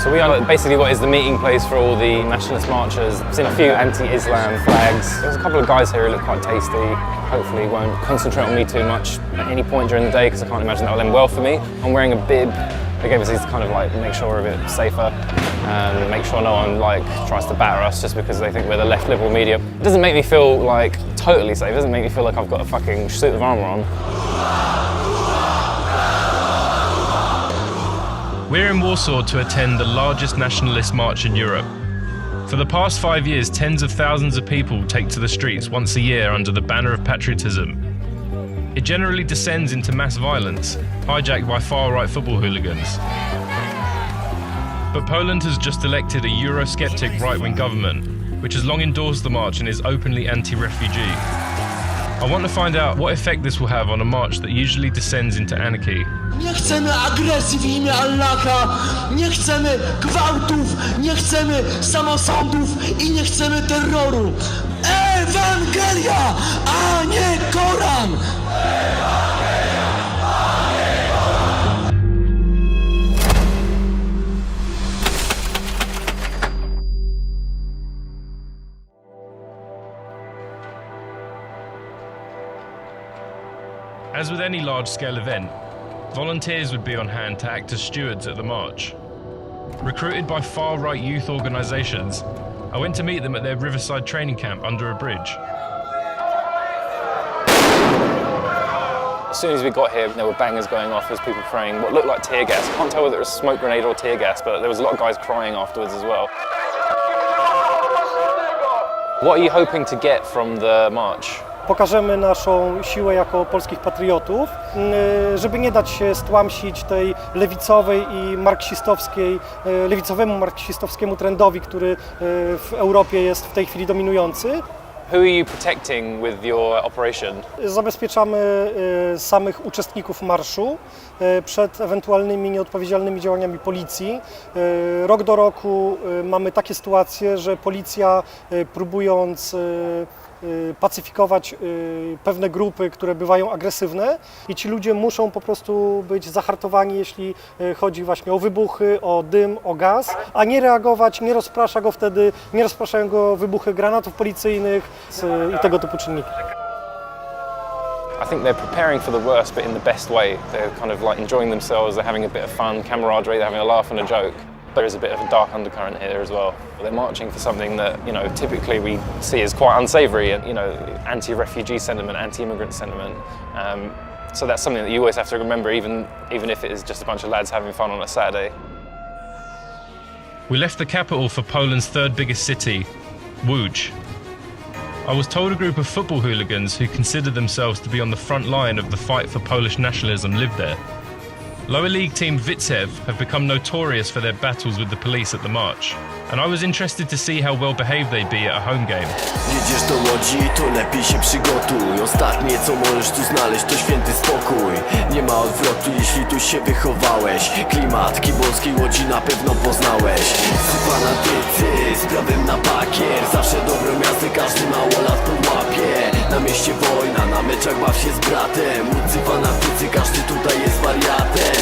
So we are basically what is the meeting place for all the nationalist marchers. I've seen a few anti-Islam flags. There's a couple of guys here who look quite tasty. Hopefully won't concentrate on me too much at any point during the day because I can't imagine that will end well for me. I'm wearing a bib. They gave us these to kind of like make sure we're a bit safer and make sure no one like tries to batter us just because they think we're the left liberal media. It doesn't make me feel like totally safe. It doesn't make me feel like I've got a fucking suit of armour on. We're in Warsaw to attend the largest nationalist march in Europe. For the past 5 years, tens of thousands of people take to the streets once a year under the banner of patriotism. It generally descends into mass violence, hijacked by far-right football hooligans. But Poland has just elected a Eurosceptic right-wing government, which has long endorsed the march and is openly anti-refugee. I want to find out what effect this will have on a march that usually descends into anarchy. Nie chcemy agresji w imię Allaha, nie chcemy gwałtów, nie chcemy samosądów i nie chcemy terroru. Ewangelia, a nie Koran! As with any large-scale event, volunteers would be on hand to act as stewards at the march. Recruited by far-right youth organisations, I went to meet them at their Riverside training camp under a bridge. As soon as we got here, there were bangers going off as people throwing what looked like tear gas. I can't tell whether it was a smoke grenade or tear gas, but there was a lot of guys crying afterwards as well. What are you hoping to get from the march? Pokażemy naszą siłę jako polskich patriotów, żeby nie dać się stłamsić tej lewicowej i lewicowemu marksistowskiemu trendowi, który w Europie jest w tej chwili dominujący. Who are you protecting with your operation? Zabezpieczamy samych uczestników marszu przed ewentualnymi nieodpowiedzialnymi działaniami policji. Rok do roku mamy takie sytuacje, że policja próbując pacyfikować pewne grupy, które bywają agresywne i ci ludzie muszą po prostu być zahartowani, jeśli chodzi właśnie o wybuchy, o dym, o gaz, a nie reagować, nie rozpraszają go wybuchy granatów policyjnych i tego typu czynniki. I think they're preparing for the worst, but in the best way. They're kind of like enjoying themselves, they're having a bit of fun, camaraderie, they're having a laugh and a joke. There is a bit of a dark undercurrent here as well. They're marching for something that, you know, typically we see as quite unsavoury, and, you know, anti-refugee sentiment, anti-immigrant sentiment. So that's something that you always have to remember, even if it is just a bunch of lads having fun on a Saturday. We left the capital for Poland's third biggest city, Łódź. I was told a group of football hooligans who considered themselves to be on the front line of the fight for Polish nationalism lived there. Lower league team Widzew have become notorious for their battles with the police at the march, and I was interested to see how well behaved they'd be at a home game. Jedziesz do Łodzi, to lepiej się przygotuj. Ostatnie co możesz tu znaleźć to święty spokój. Nie ma odwrotu, jeśli tu się wychowałeś. Klimat kibolskiej Łodzi na pewno poznałeś. Fanatycy z prawem na bakier. Zawsze dobro miasto, każdy mało lat podłapie. Na mieście wojna, na meczach baw się z bratem. Łódcy fanatycy, każdy tutaj jest wariatem.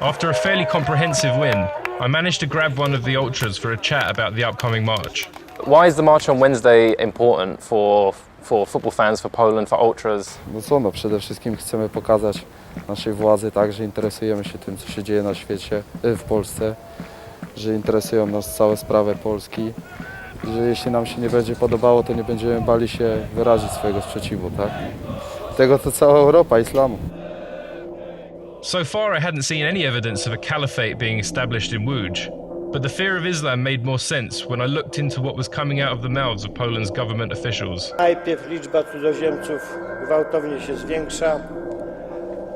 After a fairly comprehensive win, I managed to grab one of the ultras for a chat about the upcoming march. Why is the march on Wednesday important for football fans, for Poland, for ultras? No przede wszystkim chcemy pokazać naszej władzy, tak, że interesujemy się tym, co się dzieje na świecie, w Polsce, że interesują nas całe sprawy Polski i że jeśli nam się nie będzie podobało, to nie będziemy bali się wyrazić swojego sprzeciwu, tak? Tego to cała Europa islamu. So far I hadn't seen any evidence of a caliphate being established in Łódź, but the fear of Islam made more sense when I looked into what was coming out of the mouths of Poland's government officials. Najpierw liczba cudzoziemców gwałtownie się zwiększa,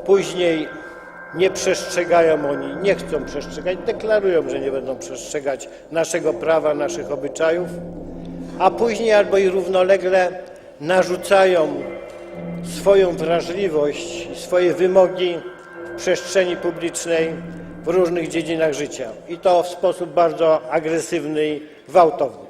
później nie przestrzegają oni, nie chcą przestrzegać, deklarują, że nie będą przestrzegać naszego prawa, naszych obyczajów, a później albo i równolegle narzucają swoją wrażliwość i swoje wymogi w przestrzeni publicznej w różnych dziedzinach życia i to w sposób bardzo agresywny i gwałtowny.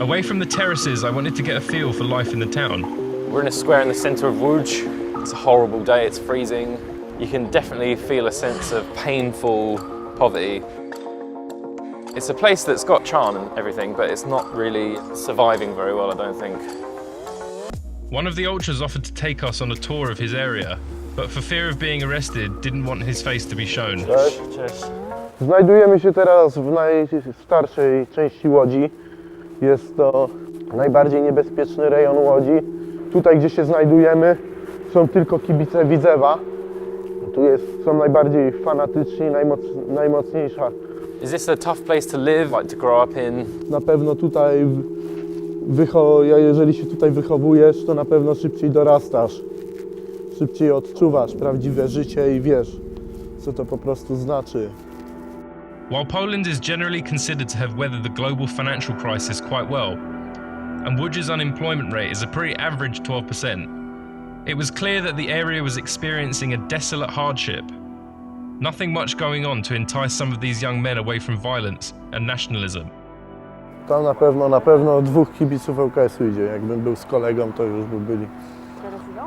Away from the terraces, I wanted to get a feel for life in the town. We're in a square in the centre of Łódź. It's a horrible day, it's freezing. You can definitely feel a sense of painful poverty. It's a place that's got charm and everything, but it's not really surviving very well, I don't think. One of the ultras offered to take us on a tour of his area, but for fear of being arrested, didn't want his face to be shown. Cześć. Znajdujemy się teraz w najstarszej części Łodzi. Jest to najbardziej niebezpieczny rejon Łodzi. Tutaj, gdzie się znajdujemy, są tylko kibice Widzewa. Tu są najbardziej fanatyczni, najmocniejsza. Is this a tough place to live, like to grow up in? Na pewno tutaj, jeżeli się tutaj wychowujesz, to na pewno szybciej dorastasz. Szybciej odczuwasz prawdziwe życie i wiesz, co to po prostu znaczy. While Poland is generally considered to have weathered the global financial crisis quite well, and Łódź's unemployment rate is a pretty average 12%, it was clear that the area was experiencing a desolate hardship. Nothing much going on to entice some of these young men away from violence and nationalism. Tam na pewno 2 kibiców ŁKS-u idzie. Jakbym był z kolegą, to już by byli. Teraz idą?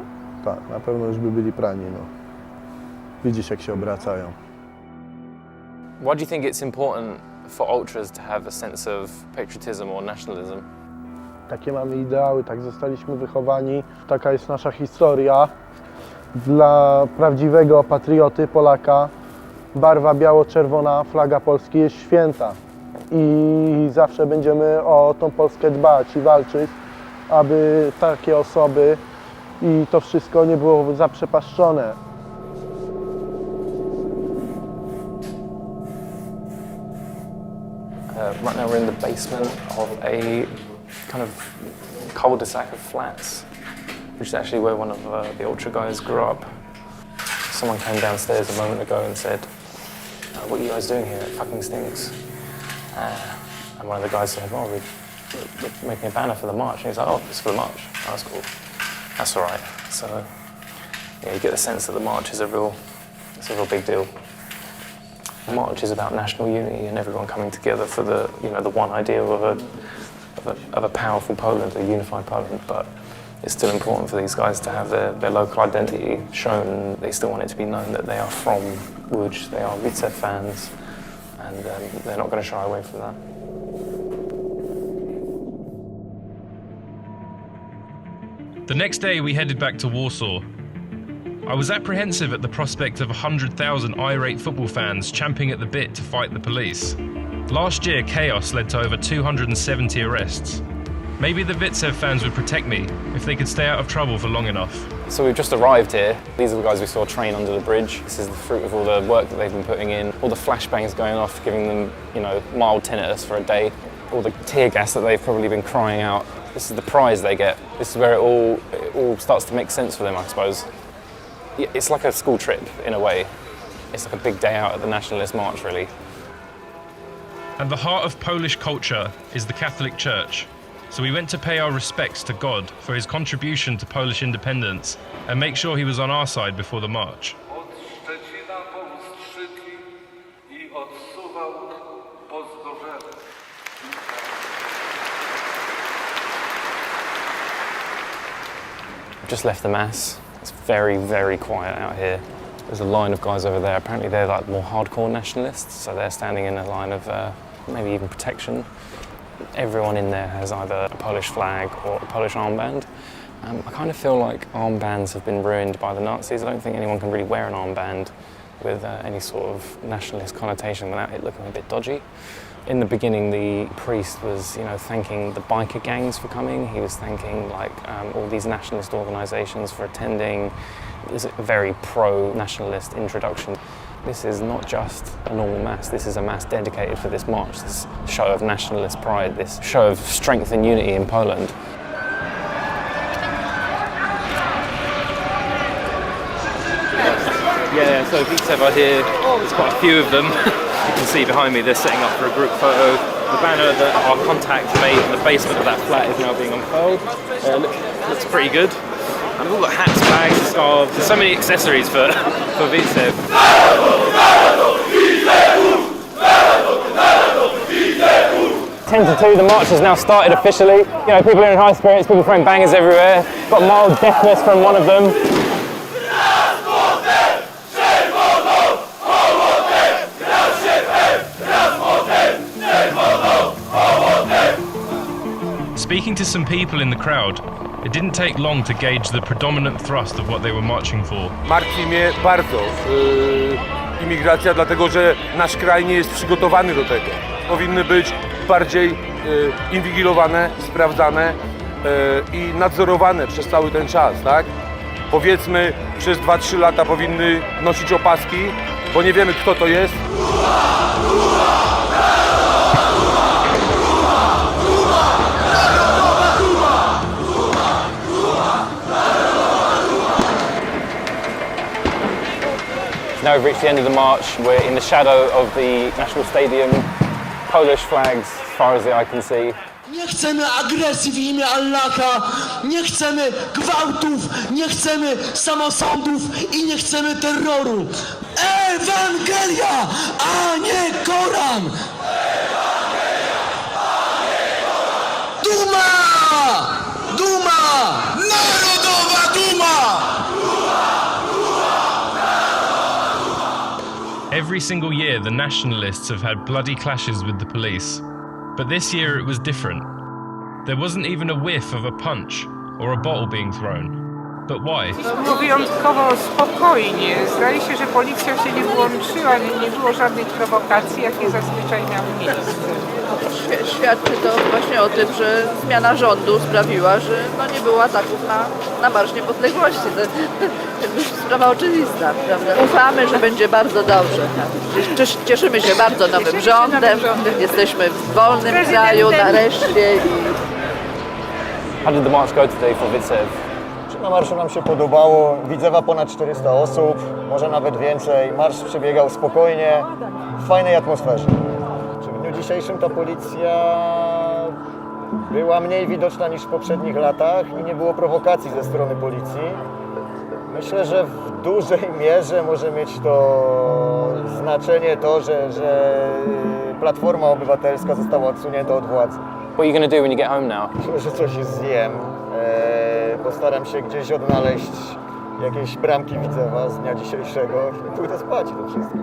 Tak, na pewno już by byli prani. No. Widzisz, jak się obracają. Why do you think it's important for ultras to have a sense of patriotism or nationalism? Takie mamy ideały, tak zostaliśmy wychowani. Taka jest nasza historia. Dla prawdziwego patrioty, Polaka, barwa biało-czerwona, flaga Polski jest święta. I zawsze będziemy o tą Polskę dbać i walczyć, aby takie osoby i to wszystko nie było zaprzepaszczone. Right now we're in the basement of a kind of cul-de-sac of flats, which is actually where one of the ultra guys grew up. Someone came downstairs a moment ago and said, what are you guys doing here? It fucking stinks. And one of the guys said, oh, we're making a banner for the march. And he's like, oh, it's for the march. Oh, that's cool. That's all right. So, yeah, you get the sense that the march is it's a real big deal. The march is about national unity and everyone coming together for the one ideal of a powerful Poland, a unified Poland. But it's still important for these guys to have their local identity shown. They still want it to be known that they are from Łódź, they are Widzew fans, and they're not going to shy away from that. The next day we headed back to Warsaw. I was apprehensive at the prospect of 100,000 irate football fans champing at the bit to fight the police. Last year, chaos led to over 270 arrests. Maybe the Widzew fans would protect me if they could stay out of trouble for long enough. So we've just arrived here. These are the guys we saw train under the bridge. This is the fruit of all the work that they've been putting in. All the flashbangs going off, giving them, mild tinnitus for a day. All the tear gas that they've probably been crying out. This is the prize they get. This is where it all starts to make sense for them, I suppose. It's like a school trip, in a way. It's like a big day out at the Nationalist March, really. At the heart of Polish culture is the Catholic Church. So we went to pay our respects to God for his contribution to Polish independence and make sure he was on our side before the march. Od Szczecina po Ustrzyki i od Suwałk po Zgorzelec. Just left the mass. It's very, very quiet out here. There's a line of guys over there. Apparently they're like more hardcore nationalists, so they're standing in a line of maybe even protection. Everyone in there has either a Polish flag or a Polish armband. I kind of feel like armbands have been ruined by the Nazis. I don't think anyone can really wear an armband with any sort of nationalist connotation without it looking a bit dodgy. In the beginning, the priest was, thanking the biker gangs for coming. He was thanking all these nationalist organisations for attending. It was a very pro-nationalist introduction. This is not just a normal mass. This is a mass dedicated for this march, this show of nationalist pride, this show of strength and unity in Poland. Yeah, so Widzew are here. There's quite a few of them. You can see behind me they're setting up for a group photo. The banner that our contact made in the basement of that flat is now being unfurled. Looks pretty good. And we've all got hats, bags, scarves, there's so many accessories for Vitebsk. 10 to 2, the march has now started officially. You know, people are in high spirits, people throwing bangers everywhere. Got mild deafness from one of them. Speaking to some people in the crowd, it didn't take long to gauge the predominant thrust of what they were marching for. Martwi mnie bardzo imigracja, dlatego że nasz kraj nie jest przygotowany do tego. Powinny być bardziej inwigilowane, sprawdzane i nadzorowane przez cały ten czas, tak? Powiedzmy, przez 2-3 lata powinny nosić opaski, bo nie wiemy, kto to jest. Now we've reached the end of the march. We're in the shadow of the National Stadium. Polish flags as far as the eye can see. Nie chcemy agresji w imię Allaha, nie chcemy gwałtów, nie chcemy samosądów i nie chcemy terroru. Ewangelia, a nie Koran! Duma! Duma! Narodowa duma! Every single year, the nationalists have had bloody clashes with the police. But this year it was different. There wasn't even a whiff of a punch or a bottle being thrown. But why? Było wyjątkowo spokojnie. Zdaje się, że policja się nie włączyła, nie było żadnych prowokacji, jakie zazwyczaj miały miejsce. Świadczy to właśnie o tym, że zmiana rządu sprawiła, że nie było ataków na Marsz Niepodległości. To jest sprawa oczywista, prawda? Ufamy, że będzie bardzo dobrze. Cieszymy się bardzo nowym rządem. Jesteśmy w wolnym kraju nareszcie. How did the march go today for Vitebsk? Na marszu nam się podobało, Widzewa ponad 400 osób, może nawet więcej. Marsz przebiegał spokojnie, w fajnej atmosferze. W dniu dzisiejszym ta policja była mniej widoczna niż w poprzednich latach i nie było prowokacji ze strony policji. Myślę, że w dużej mierze może mieć to znaczenie to, że Platforma Obywatelska została odsunięta od władzy. What are you going to do when you get home now? Myślę, że coś zjem. Postaram się gdzieś odnaleźć jakieś bramki Widzewa z dnia dzisiejszego i pójdę spać i to wszystko.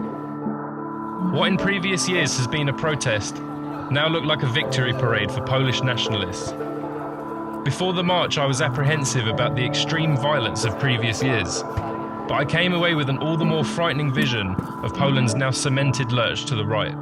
What in previous years has been a protest now looked like a victory parade for Polish nationalists. Before the march, I was apprehensive about the extreme violence of previous years, but I came away with an all the more frightening vision of Poland's now cemented lurch to the right.